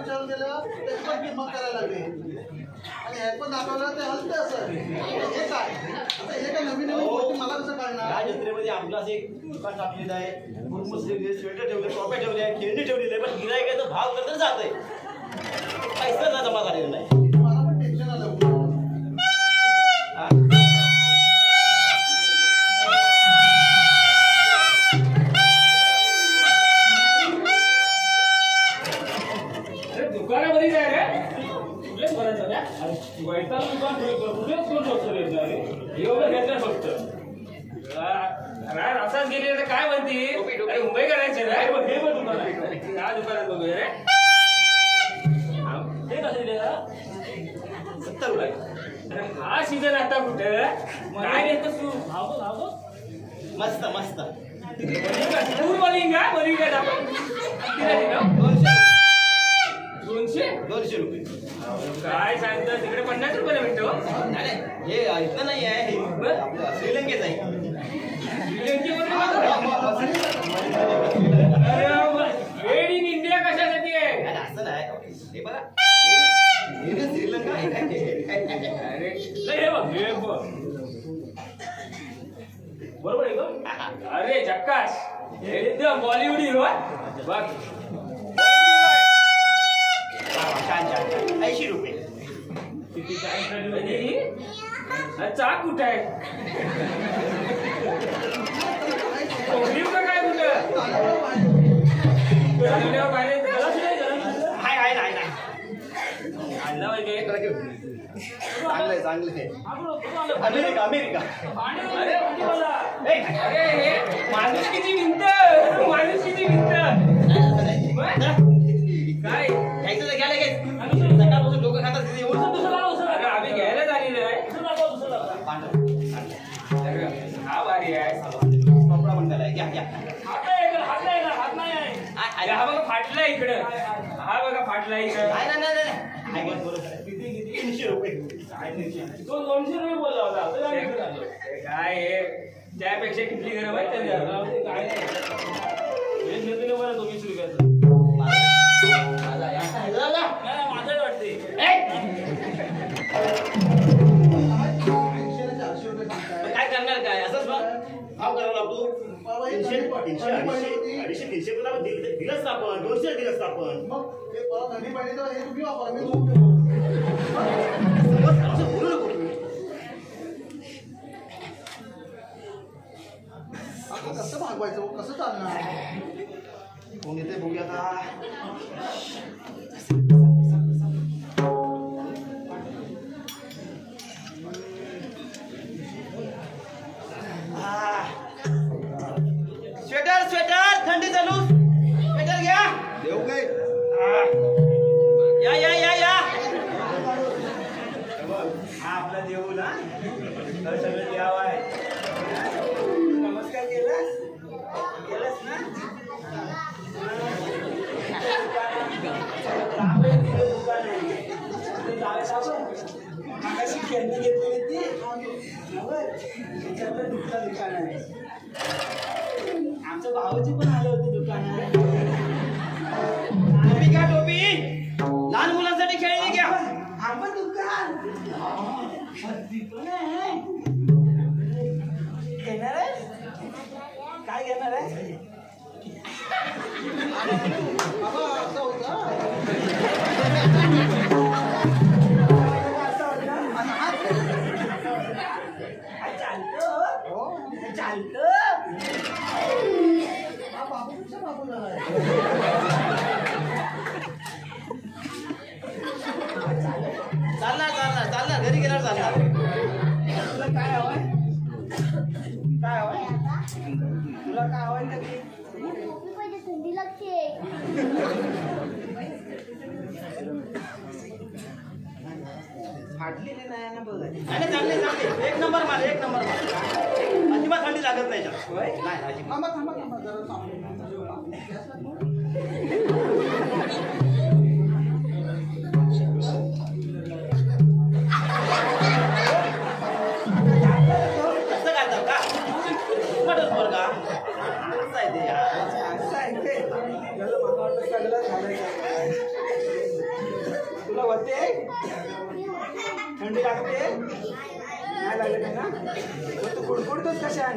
विचारून गेलं त्याची पण किंमत करायला लागली आणि हे पण दाखवलं ते हलते असं हे काय आता हे काय नवीन नवीन गोष्टी मला कसं कळणार. या जत्रेमध्ये आपलं असं एक दुकान टाकलेलं आहे, मुरमुसलेले स्वेटर ठेवले, टोप्या ठेवल्या, खेळणी ठेवलेली आहे, पण गिरायकाचा भाव करत जात आहे, पैसा जमा झालेला नाही. मला पण टेन्शन आलं. दुकानामध्ये काय रे कुठलेच भरायचं ना वैताग दुकान कुठेच कोण शकतो रे एवढं घेतलं फक्त असाच गेले तर काय म्हणते अरे मुंबई करायचे रे हे बघ दुकान या दुकानात बघूया रे ते कसं दिले 70 रुपये. अरे हा सीझन आता कुठं काय येतं तू धावतो मस्त मस्त तू बलिंग आपण 200 रुपये. काय सांगतो तिकडे 50 रुपये भेटतो. हे इथलं नाही आहे, हे आपलं श्रीलंकेच आहे. मेड इन इंडिया कशासाठी आहे. असं नाही हे बघा श्रीलंका आहे. अरे हे बघ बरोबर आहे का. अरे झक्कास एकदम बॉलिवूड हिरो बघ. छान 80 रुपये. किती काय चा कुठं आहे काय कुठं चांगले अमेरिका. अरे हे माणूस किती भिंत काय घ्यायचं तर घ्या लगेच. सकाळपासून लोक खातात तिथे येऊन. अरे आम्ही घ्यायला झालेलं आहे. हा भारी आहे कपडा म्हणताय घ्या हा बघा फाटला इकडं. हा बघा फाटला इकडं. नाही 300 रुपये. तो 200 रुपये बोलला होता. काय हे त्यापेक्षा किती गरम आहे काय बरं 200 रुपयाचं माझं वाटते. काय करणार काय असंच मग भाव करावा लागतो. 300 पण आपण दिलंच ना आपण 200 दिलंच ना आपण. मग ते परत थंडी पाहिजे तर हे तुम्ही वापरा मी झोप असं बोलू नको तुम्ही. आता कसं मागवायचं कसं चालणार. कोण येते बघूया आता. स्वेटर थंडी चालू. स्वेटर घ्या. देऊ काय या हा आपला देऊ ना सगळं देव आहे. नमस्कार केलास ना. खेळणी घेतली ती त्याच्यातलं दुकान आहे. आमच्या भावाची पण आले होते दुकानात. टोपी घ्या टोपी. लहान मुलांसाठी खेळणी घ्या. आपण दुकान घेणार आहे. काय घेणार आहे. बाबा असं होतं. चालणार घरी गेल्यावर चालणार. तुला काय हवंय तुला काय हवंय थंडी लागते. फाटलेली नाही ना बघ. चांगले एक नंबर माल अजिबात थंडी लागत नाही. थांबा जरा लागते नाही लागले काय ना मग तू कुडकुडतोस कशा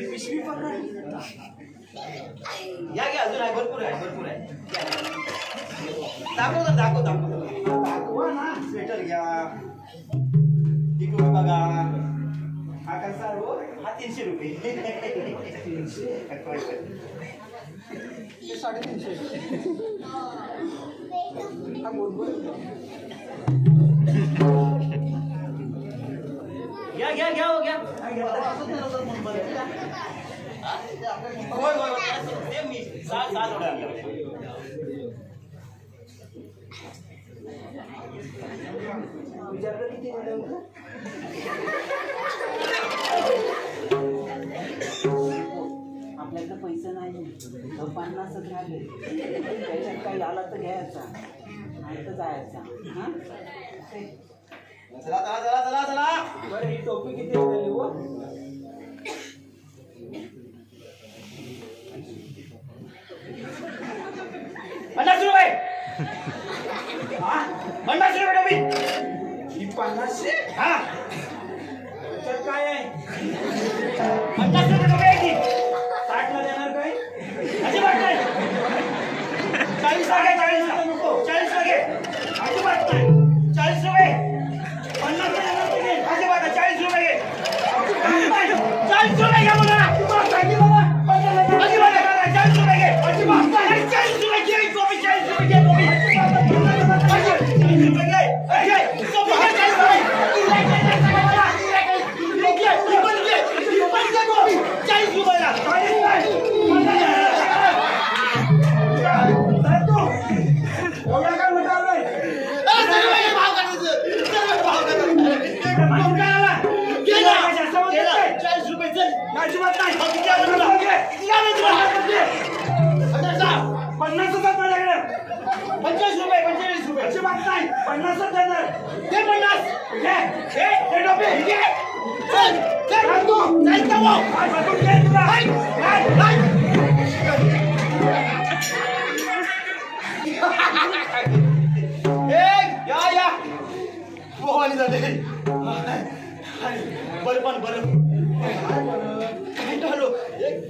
पिशवी पकड या घ्या अजून आहे भरपूर आहे दाखव दाखवा ना स्वेटर घ्या इकडे बघा हा कसा हो हा 300 रुपये 350 हा बोल घ्या हो घ्या असंच नाही होतं मग बरं. होय सेम मी 6 जोड्या आणल्या विचारलं किती मिळालं आपल्याकडे पैसे नाही 50च राहिले त्याच्यात काही आला तर घ्यायचा नाही तर जायचा हा चला बरं ही टोपी किती मिळाली हो 50 रुपये 50 रुपये टोपी ही 500 हा तर काय आहे 50 रुपये टोपी आहे की 60 ला देणार काय अजिबात नाही 40 ला नको 40 ला घे अजिबात नाही 40 रुपये 50 ला देणार तुम्ही अजिबात नाही 40 रुपये घे 40 रुपये घ्या मला अजिबात नाही 40 रुपये घे अजिबात नाही 40 रुपये घे टोपी 40 रुपये घे टोपी 40 रुपये घे टोपी 40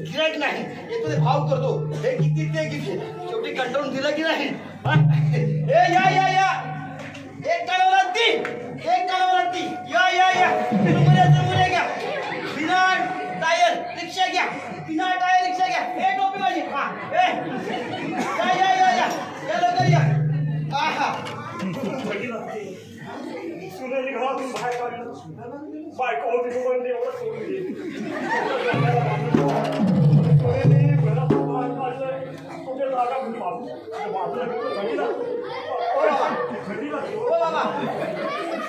गिरायक नाही येतो ते भाव करतो हे किती ते किती शेवटी कंटाळून दिलं की नाही या एक कालावरती या मुले घ्या बिना टायर रिक्षा घ्या हे टोपी माझी हा या लवकर या आहा सुनेली घरातून बाहेर काढलं बायको होती तोपर्यंत एवढं सोडून गेली सुनेली घरातून बाहेर काढलं तुझ्या जागा म्हणून बाजूला थंडीला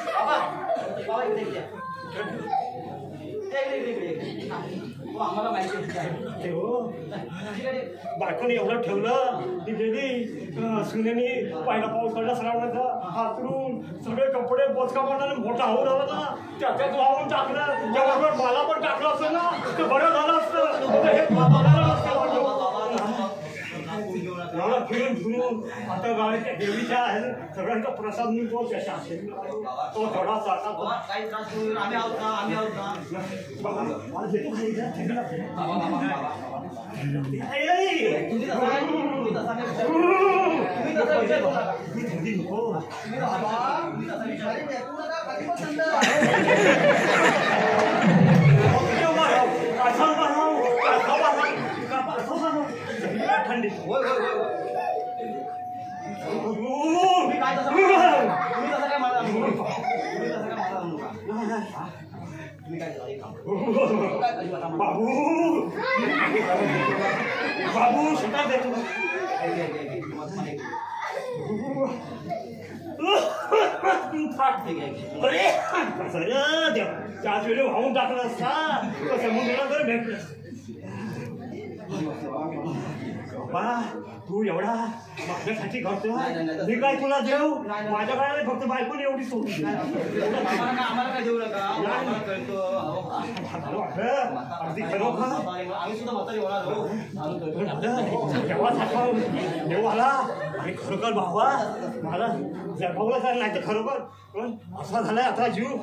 बाबा इकडे आम्हाला माहिती बायकोने एवढं ठेवलं ती गेली सुनेनी पहिला पाऊस पडला श्रावणाचा हातरून सगळे कपडे बोचका मारला मोठा होऊ राहिला ना त्याच्यात वाहून टाकलं त्याबरोबर मला पण टाकलं असतं ना तर बरं झालं असतं हे बघायला नसतं एवढं फिरून आता गावाच्या देवीच्या आहे सगळ्यांचा प्रसाद मिळतो त्याच्या तो थोडासा काही त्रास होईल आम्ही आहोत ना थंडी बाबू सुटा देतो अरे त्याच वेळी वाहून टाकलं असता समुद्राला जर भेटलं बाबा तू एवढा माझ्यासाठी करतो मी काय तुला देऊ माझ्याकडे फक्त बायकोने एवढी सोडली आम्हाला काय देऊ नका आम्हाला कळतो अगदी खरोखर आम्ही सुद्धा म्हातारी होणार देवासारखा देव आला आणि खरोखर बाबा मला जगावलं काय नाही तर खरोखर पण असा झालाय आता जीव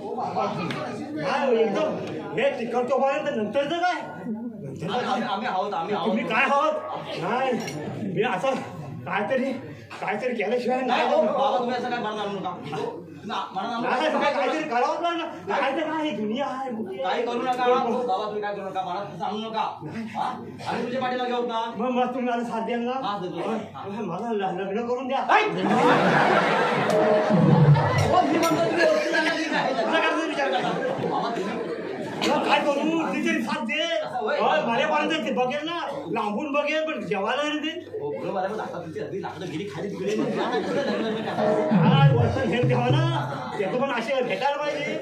काय एकदम हे तिकडतो पर्यंत नंतरचं काय आम्ही आहोत आम्ही आहोत तुम्ही काय आहोत नाही मी असं काहीतरी केल्याशिवाय नाही नाही हो, बाबा तुम्ही असं काय मरण आणू नका नाही, काहीतरी करावंच लागणार नाही तर काय दुनिया आहे काही करू नका बाबा तुम्ही काय करू नका मला सांगू नका आणि तुझ्या पाठीमागे होत ना मग तुम्ही मला साथ द्याल हा, ना देतो. मला लग्न करून द्या काय करू तिथे साथ दे माझ्यापर्यंत ते बघेल ना लांबून बघेल पण जेवायला नाही ते काय वर्ष घेऊन ठेवा ना त्याचं पण असे भेटायला पाहिजे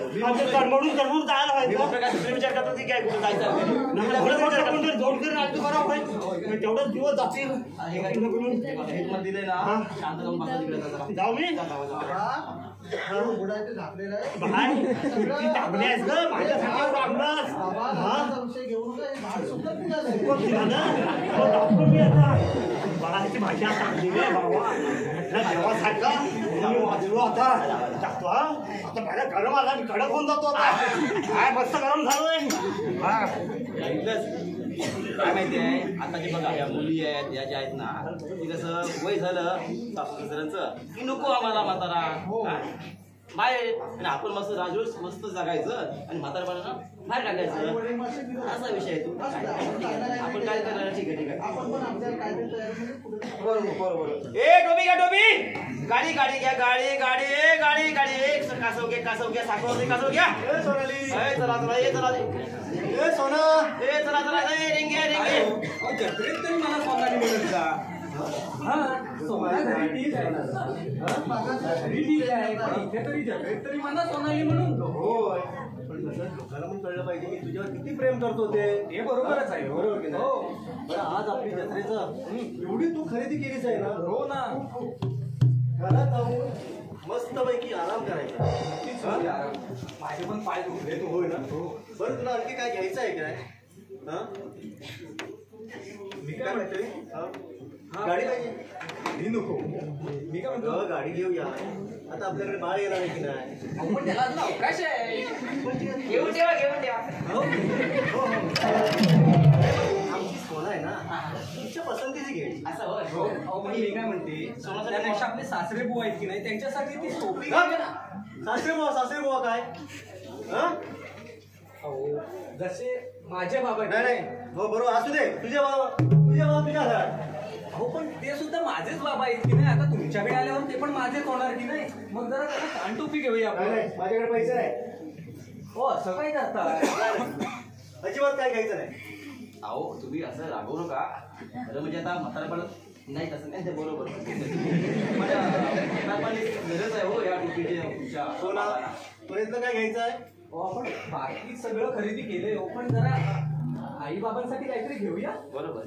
तडमडून जायला पाहिजे विचार करतो की काय कुठं जायचं जोड करून आलं बरं पाहिजे तेवढंच दिवस जातील दिलंय ना शांत जाऊन बसा तिकडे जाऊ मी बुडायचं झाकलेलं आहे बाय किती चांगली आहेस ग माझ्यासाठी वागलास बाबा लग्नाचा विषय घेऊ नका हे भाड सुद्धा निघालं खूप दाखवून मी आता बाळाची भाषा चांगली आहे बाबा म्हटलं देवासारखा मी वाजलो आता टाकतो आता माझ्या गरम आला मी कडक होऊन जातो आता काय मस्त गरम झालोय हा काय माहिती आहे आता जे बघा या मुली आहेत या ज्या आहेत ना ते कसं वय झालं सासू सासऱ्यांचं की नको आम्हाला म्हातारा बाहेर आणि आपण मस्त राजूस मस्त जगायचं आणि म्हातारपणाला बाहेर टाकायचं असा विषय आहे तू आपण काय करणार ठीक आहे ठीक आहे आपण पण आपल्याला काहीतरी तयार करून बरोबर ए डोबी घ्या डोबी गाडी गाडी घ्या गाडी गाडी ए गाडी गाडी एक कासव घ्या साखर घ्या ए सोनाली चला चला ये चला ए सोना ए चला चला ए रिंगे जत्रेत तरी मला सोनाली मिळत का इथे तरी जत्रेत तरी मला सोनाली म्हणून होय पण कसं लोकांना पण कळलं पाहिजे की तुझ्यावर किती प्रेम करतो ते हे बरोबरच आहे बरोबर की नाही? बरं आज आपली जत्रेचं एवढी तू खरेदी केलीच आहे ना हो ना घरात जाऊन मस्तपैकी आराम करायचा माझे पण पाय दुखले तू होय ना बरं तुला आणखी काय घ्यायचं आहे काय हा मी काय म्हणतोय गाडी पाहिजे मी नको मी काय म्हणतो गाडी घेऊया आता आपल्याकडे बाळ येणार आहे की नाही पण त्याला अजून अवकाश आहे घेऊन ठेवा आमची सोना आहे ना तुमच्या पसंतीची घ्यायची असं होय अहो पण मी काय म्हणते त्यापेक्षा आपले सासरे बुवा आहेत की नाही त्यांच्यासाठी ती सोपी सासरे बुवा काय हा अहो जसे माझे बाबा नाही नाही हो बरोबर असू दे तुझ्या बाबा तुझ्या घरात अहो पण ते सुद्धा माझेच बाबा आहेत की नाही आता तुमच्याकडे आल्यावर ते पण माझेच होणार की नाही मग जरा कानटोपी घेऊया नाही आपण नाही माझ्याकडे पैसे नाही हो असं काय करता अजिबात काय घ्यायचं नाही अहो तुम्ही असं रागवू नका खरं म्हणजे आता म्हातारपण नाही तसं नाही ते बरोबर गरज आहे हो या टोपीची तुमच्या सोना तुला काय घ्यायचं आहे हो आपण बाकी सगळं खरेदी केले हो पण जरा आई बाबांसाठी काहीतरी घेऊया बरोबर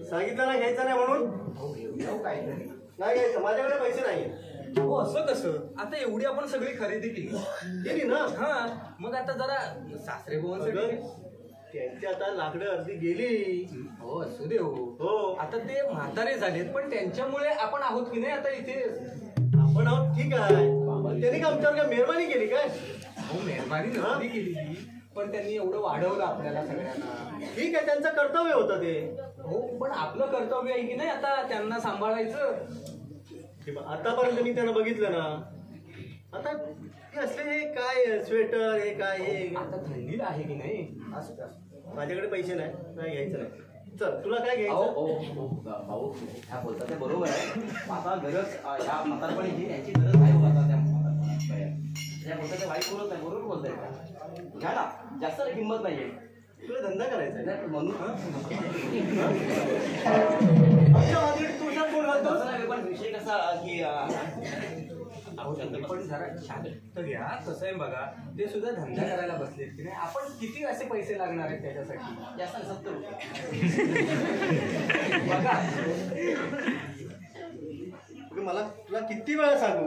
सांगितलं ना घ्यायचं नाही म्हणून घेऊया हो काहीतरी नाही घ्यायचं माझ्याकडे पैसे नाही हो असं कसं आता एवढी आपण सगळी खरेदी केली ना हा मग आता जरा सासरे बुवांसाठी त्यांची आता लाकडं अर्धी गेली हो असू दे हो हो आता ते म्हातारे झालेत पण त्यांच्यामुळे आपण आहोत की नाही आता इथे आपण आहोत ठीक आहे त्यांनी का आमच्यावर काय मेहरबानी केली काय हो मेहरबानी नव्हती केली पण त्यांनी एवढं वाढवलं आपल्याला सगळ्यांना ठीक आहे त्यांचं कर्तव्य होतं ते हो पण आपलं कर्तव्य आहे की नाही आता त्यांना सांभाळायचं आतापर्यंत मी त्यांना बघितलं ना आता हे असले हे काय स्वेटर हे काय हे आता थंडीला आहे की नाही असं का माझ्याकडे पैसे नाही घ्यायचं नाही चल तुला काय घ्यायचं भाऊ ह्या बोलतात ते बरोबर आहे आता गरज ह्या म्हातारपणी ही याची गरज आहे आता त्या म्हातारपणी बोलतात ते वाईट बोलत नाही बरोबर बोलताय घ्या ना जास्त किंमत नाहीये तुला धंदा करायचा आहे म्हणून आमच्या मागे तुझ्या कोण घालतो पण विषय कसा की अहो तुम्ही पण जरा शांत घ्या. कसं आहे बघा, ते सुद्धा धंदा करायला बसलेत की नाही. आपण किती असे पैसे लागणार आहेत त्याच्यासाठी? जास्त 70 रुपये बघा मला तुला किती वेळा सांगू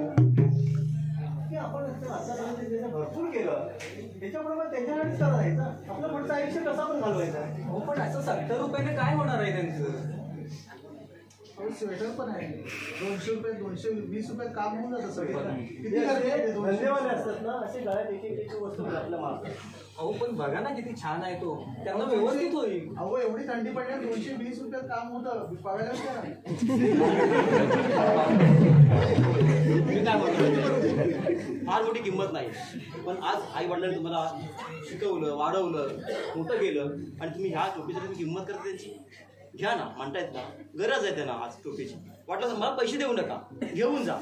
की आपण आतापर्यंत भरपूर केलं, त्याच्याबरोबर त्याच्याकडेच करायचं. आपलं पुढचं आयुष्य कसं पण घालवायचं. हो पण असं 70 रुपयाने काय होणार आहे त्यांचं? स्वेटर पण आहे 200 रुपये 220 रुपये काम होऊन जातं सगळं. किती ते करते धंदेवाले असतात ना, असे गळ्यात एक वस्तू आपल्या मागतात. अहो पण बघा ना किती छान आहे तो, त्यांना व्यवस्थित होईल. अहो एवढी थंडी पडली 220 रुपयात काम होतं पावायला मी काय म्हणतो, फार मोठी किंमत नाही, पण आज आई वडिलांनी तुम्हाला शिकवलं, वाढवलं, मोठं केलं आणि तुम्ही ह्या टोपीसाठी तुम्ही किंमत करता त्याची. घ्या ना, म्हणतायत ना, गरज आहे त्यांना आज टोपीची. वाटलं तर मला पैसे देऊ नका, घेऊन जा.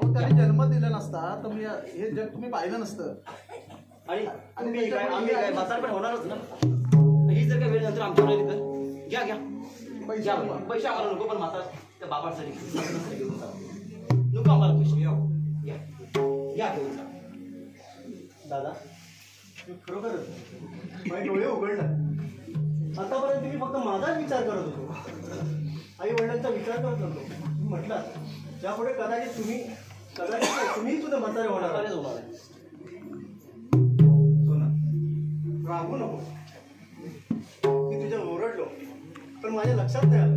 त्याने जन्म दिला नसता तर मी हे जग तुम्ही पाहिलं नसतं. आणि तुम्ही काय आम्ही काय म्हातार पण होणारच ना. ही जर काय वेळ नंतर आमच्यावर आली तर घ्या घ्या पैसे आम्हाला नको, पण म्हातार त्या बाबांसाठी घेऊन जा. नको आम्हाला पैसे, घ्या घ्या घेऊन जा. दादा खरोखरच माझे डोळे उघडला. आतापर्यंत तुम्ही फक्त माझाच विचार करत होतो, आई वडिलांचा विचार करत होतो. म्हटलं त्यापुढे कदाचित तुम्ही सुद्धा म्हातारे होणार आहे. सोना रागू नको, मी तुझ्या ओरडलो पण माझ्या लक्षात नाही आलं.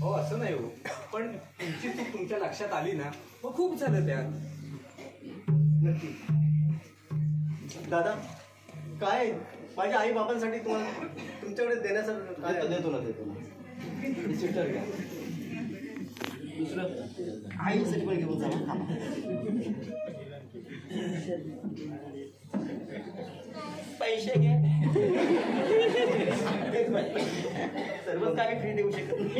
हो असं नाही हो, पण तुमची चूक तुमच्या लक्षात आली ना, मग खूप झालं त्यात. नक्की दादा, काय माझ्या आई बाबांसाठी तुम्हाला तुमच्याकडे देण्यासाठी काय आहे? देतो ना स्वेटर घ्या. दुसरं आईसाठी पण घेऊन जा. पैसे घे. सर्वच काय मी फ्री देऊ शकत नाही.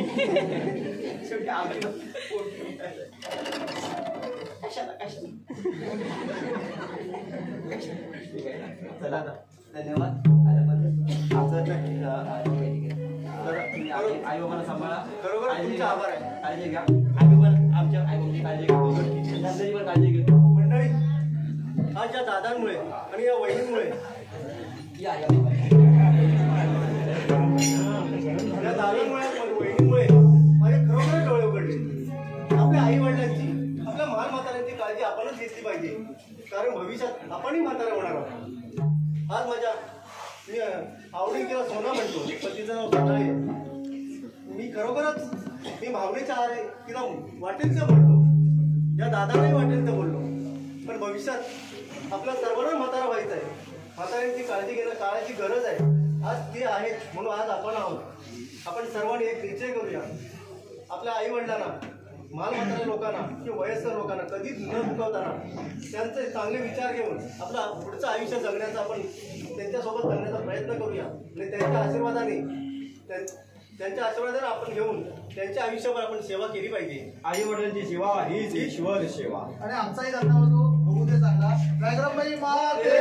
शेवटी आम्ही चला धन्यवाद. आई बाबांना सांभाळा. खरोखर तुमचा आभार आहे. काळजी घ्या. आम्ही पण आमच्या आई बाबांची काळजी घेतो, धंद्याची पण काळजी घेतो. मंडळी, आज या दादांमुळे आणि या वहिनींमुळे या दादांमुळे वहिनींमुळे माझे खरोखर डोळे उघडले. आपल्या आई वडिलांची, आपल्या मालमातांची काळजी आपणच घेतली पाहिजे, कारण भविष्यात आपणही म्हातारे होणार आहोत. आज मी आवडीन तिला सोना म्हणतो, पण तिचं नाव सोना आहे. मी खरोखरच मी भावनेच्या आहारे तिला वाटेल ते बोललो, या दादालाही वाटेल ते बोललो. पण भविष्यात आपल्या सर्वांना म्हातारा व्हायचं आहे. म्हाताऱ्यांची काळजी घेणं काळाची गरज आहे. आज ते आहेत म्हणून आज आपण आहोत. आपण सर्वांनी एक निश्चय करूया, आपल्या आई वडिलांना, मालमत्ता लोकांना किंवा वयस्कर लोकांना कधीच न दुखवताना त्यांचे चांगले विचार घेऊन आपलं पुढचं आयुष्य जगण्याचा आपण त्यांच्यासोबत जगण्याचा प्रयत्न करूया. आणि त्यांच्या आशीर्वादाने आपण घेऊन त्यांच्या आयुष्यावर आपण सेवा केली पाहिजे. आई वडिलांची सेवा हीच ईश्वर सेवा. आणि आमचाही धंदा होतो होऊ दे चांगला. व्याघ्रमयी माते